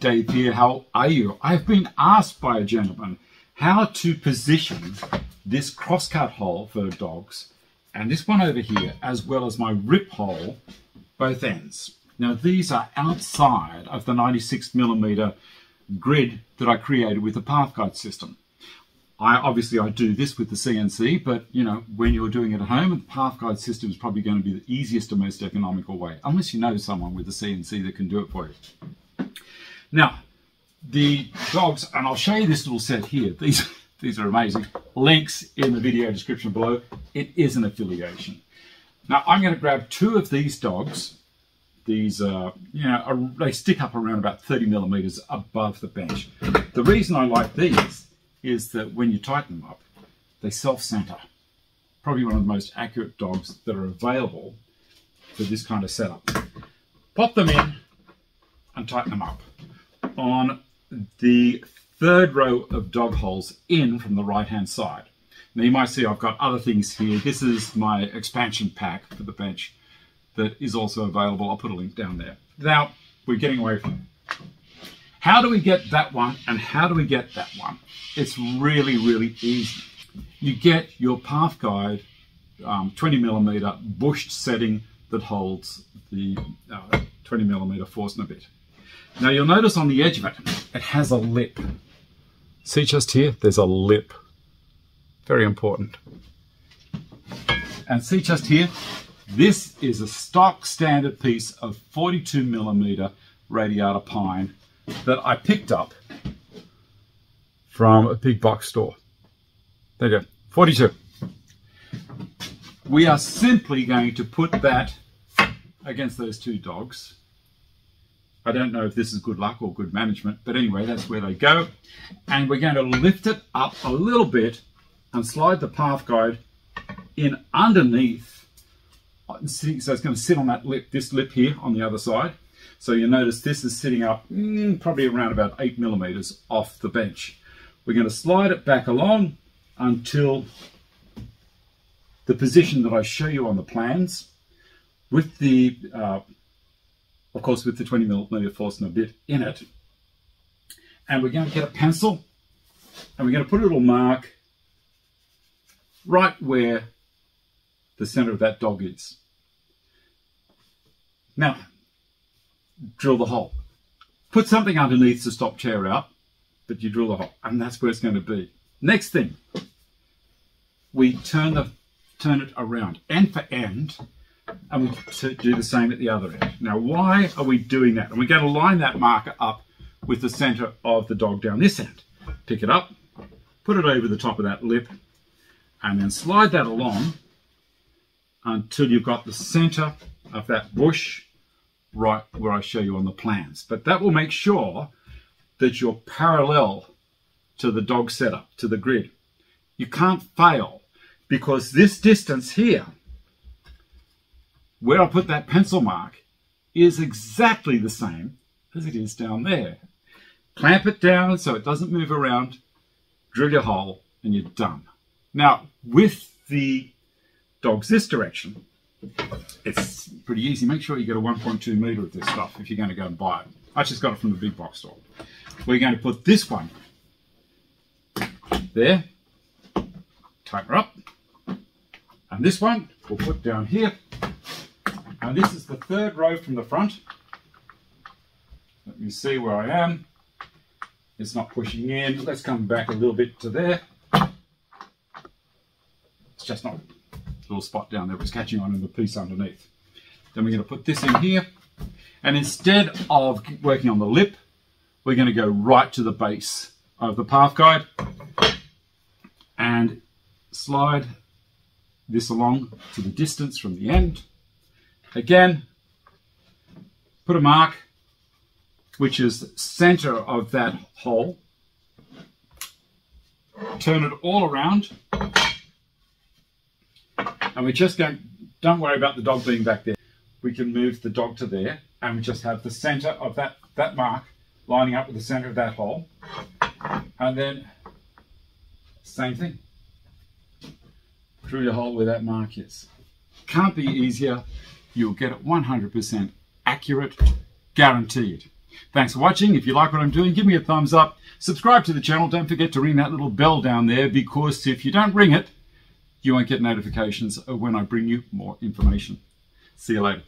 Dave here. How are you? I've been asked by a gentleman how to position this crosscut hole for dogs and this one over here, as well as my rip hole, both ends. Now these are outside of the 96mm grid that I created with the path guide system. Obviously I do this with the CNC, but you know, when you're doing it at home, the path guide system is probably going to be the easiest and most economical way, unless you know someone with a CNC that can do it for you. Now, the dogs, and I'll show you this little set here. These are amazing. Links in the video description below. It is an affiliation. Now, I'm going to grab two of these dogs. These, they stick up around about 30mm above the bench. The reason I like these is that when you tighten them up, they self-center. Probably one of the most accurate dogs that are available for this kind of setup. Pop them in and tighten them up on the third row of dog holes in from the right-hand side. Now you might see I've got other things here. This is my expansion pack for the bench that is also available. I'll put a link down there. Now, we're getting away from it. How do we get that one and how do we get that one? It's really, really easy. You get your path guide 20mm bushed setting that holds the 20mm Forstner bit. Now you'll notice on the edge of it, it has a lip. See just here, there's a lip. Very important. And see just here, this is a stock standard piece of 42mm radiata pine that I picked up from a big box store. There you go, 42. We are simply going to put that against those two dogs. I don't know if this is good luck or good management, but anyway, that's where they go. And we're going to lift it up a little bit and slide the path guide in underneath. So it's going to sit on that lip, this lip here on the other side. So you'll notice this is sitting up probably around about 8mm off the bench. We're going to slide it back along until the position that I show you on the plans with the of course with the 20mm Forstner bit in it. And we're going to get a pencil and we're going to put a little mark right where the center of that dog is. Now, drill the hole. Put something underneath to stop tear out, but you drill the hole, and that's where it's going to be. Next thing, we turn it around, end for end, and we do the same at the other end. Now, why are we doing that? And we're going to line that marker up with the center of the dog down this end. Pick it up, put it over the top of that lip, and then slide that along until you've got the center of that bush right where I show you on the plans. But that will make sure that you're parallel to the dog setup, to the grid. You can't fail, because this distance here, where I put that pencil mark, is exactly the same as it is down there. Clamp it down so it doesn't move around, drill your hole, and you're done. Now, with the dogs this direction, it's pretty easy. Make sure you get a 1.2 meter of this stuff if you're going to go and buy it. I just got it from the big box store. We're going to put this one there, tighten her up, and this one we'll put down here. And this is the third row from the front. Let me see where I am. It's not pushing in. Let's come back a little bit to there. It's just not a little spot down there. It's catching on in the piece underneath. Then we're going to put this in here. And instead of working on the lip, we're going to go right to the base of the path guide and slide this along to the distance from the end. Again, put a mark which is the center of that hole. Turn it all around. And we're just going, don't worry about the dog being back there. We can move the dog to there and we just have the center of that mark lining up with the center of that hole. And then, same thing. Drill your hole where that mark is. Can't be easier. You'll get it 100% accurate, guaranteed. Thanks for watching. If you like what I'm doing, give me a thumbs up. Subscribe to the channel. Don't forget to ring that little bell down there, because if you don't ring it, you won't get notifications when I bring you more information. See you later.